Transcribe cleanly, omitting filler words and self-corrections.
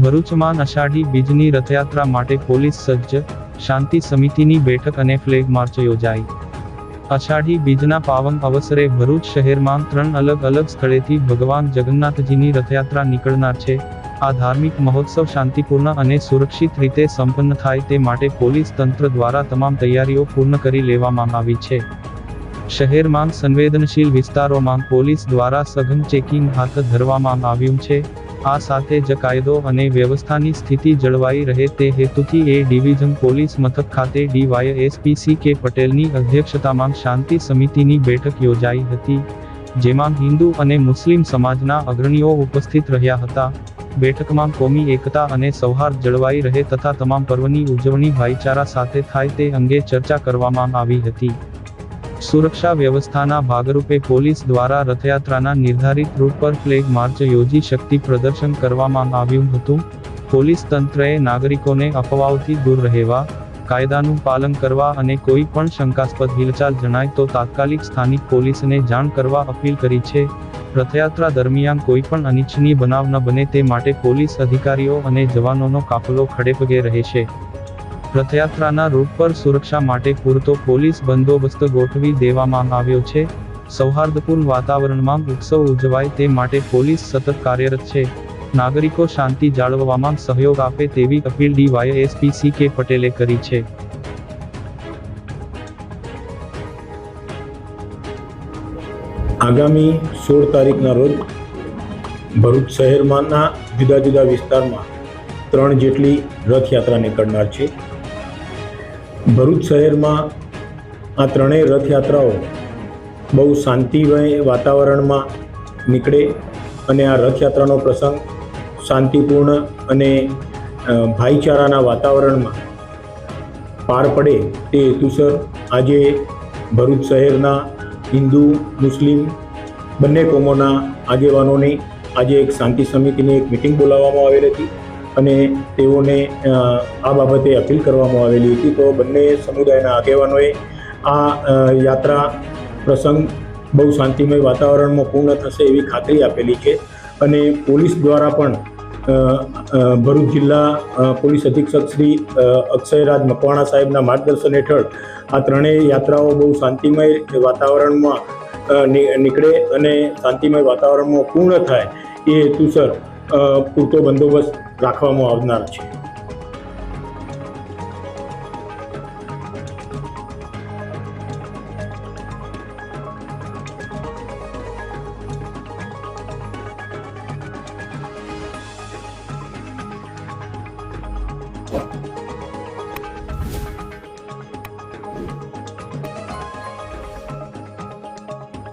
ભરૂચમાં અષાઢી બીજની રથયાત્રા માટે પોલીસ સજ્જ, શાંતિ સમિતિની બેઠક અને ફ્લેગ માર્ચ યોજાઈ। અષાઢી બીજના પાવન અવસરે ભરૂચ શહેરમાં 3 અલગ અલગ સ્થળેથી ભગવાન જગન્નાથજીની રથયાત્રા નીકળનાર છે। આ ધાર્મિક મહોત્સવ શાંતિપૂર્ણ અને સુરક્ષિત રીતે સંપન્ન થાય તે માટે પોલીસ તંત્ર દ્વારા તમામ તૈયારીઓ પૂર્ણ કરી લેવામાં આવી છે। શહેરમાં સંવેદનશીલ વિસ્તારોમાં પોલીસ દ્વારા સઘન ચેકિંગ હાથ ધરવામાં આવ્યું છે। આ સાથે જ કાયદો અને વ્યવસ્થાની સ્થિતિ જળવાઈ રહે તે હેતુથી એ ડિવિઝન પોલીસ મથક ખાતે ડીવાયએસપી સી.કે. પટેલની અધ્યક્ષતામાં શાંતિ સમિતિની બેઠક યોજાઈ હતી, જેમાં હિન્દુ અને મુસ્લિમ સમાજના અગ્રણીઓ ઉપસ્થિત રહ્યા હતા। બેઠકમાં કોમી એકતા અને સૌહાર્દ જળવાઈ રહે તથા તમામ પર્વની ઉજવણી ભાઈચારા સાથે થાય તે અંગે ચર્ચા કરવામાં આવી હતી। સુરક્ષા વ્યવસ્થાના ભાગરૂપે પોલીસ દ્વારા રથયાત્રાના નિર્ધારિત રૂટ પર ફ્લેગ માર્ચ યોજી શક્તિ પ્રદર્શન કરવામાં આવ્યું હતું। પોલીસ તંત્રએ નાગરિકોને અફવાઓથી દૂર રહેવા, કાયદાનું પાલન કરવા અને કોઈ પણ શંકાસ્પદ હિલચાલ જણાય તો તાત્કાલિક સ્થાનિક પોલીસને જાણ કરવા અપીલ કરી છે। રથયાત્રા દરમિયાન કોઈ પણ અનિચ્છનીય બનાવ ન બને તે માટે પોલીસ અધિકારીઓ અને જવાનોનો કાફલો ખડેપગે રહેશે। રથયાત્રાના રૂટ પર સુરક્ષા માટે પૂરતો પોલીસ બંદોબસ્ત ગોઠવી દેવામાં આવ્યો છે। સૌહાર્દપૂર્ણ વાતાવરણમાં ઉત્સવ ઉજવાય તે માટે પોલીસ સતત કાર્યરત છે। નાગરિકો શાંતિ જાળવવામાં સહયોગ આપે તેવી અપીલ ડીવાયએસપી સી.કે. પટેલે કરી છે। આગામી 16 તારીખના રોજ ભરૂચ શહેરમાંના જુદા જુદા વિસ્તારમાં 3 જેટલી રથયાત્રા નીકળનાર છે। ભરૂચ શહેરમાં આ ત્રણેય રથયાત્રાઓ બહુ શાંતિમય વાતાવરણમાં નીકળે અને આ રથયાત્રાનો પ્રસંગ શાંતિપૂર્ણ અને ભાઈચારાના વાતાવરણમાં પાર પડે તે હેતુસર આજે ભરૂચ શહેરના હિન્દુ મુસ્લિમ બંને કોમોના આગેવાનોની આજે એક શાંતિ સમિતિની એક મિટિંગ બોલાવવામાં આવેલી હતી અને તેઓને આ બાબતે અપીલ કરવામાં આવેલી હતી। તો બંને સમુદાયના આગેવાનોએ આ યાત્રા પ્રસંગ બહુ શાંતિમય વાતાવરણમાં પૂર્ણ થશે એવી ખાતરી આપેલી છે અને પોલીસ દ્વારા પણ ભરૂચ જિલ્લા પોલીસ અધિક્ષક શ્રી અક્ષયરાજ મકવાણા સાહેબના માર્ગદર્શન હેઠળ આ ત્રણેય યાત્રાઓ બહુ શાંતિમય વાતાવરણમાં નીકળે અને શાંતિમય વાતાવરણમાં પૂર્ણ થાય એ હેતુસર પૂરતો બંદોબસ્ત રાખવામાં આવનાર છે।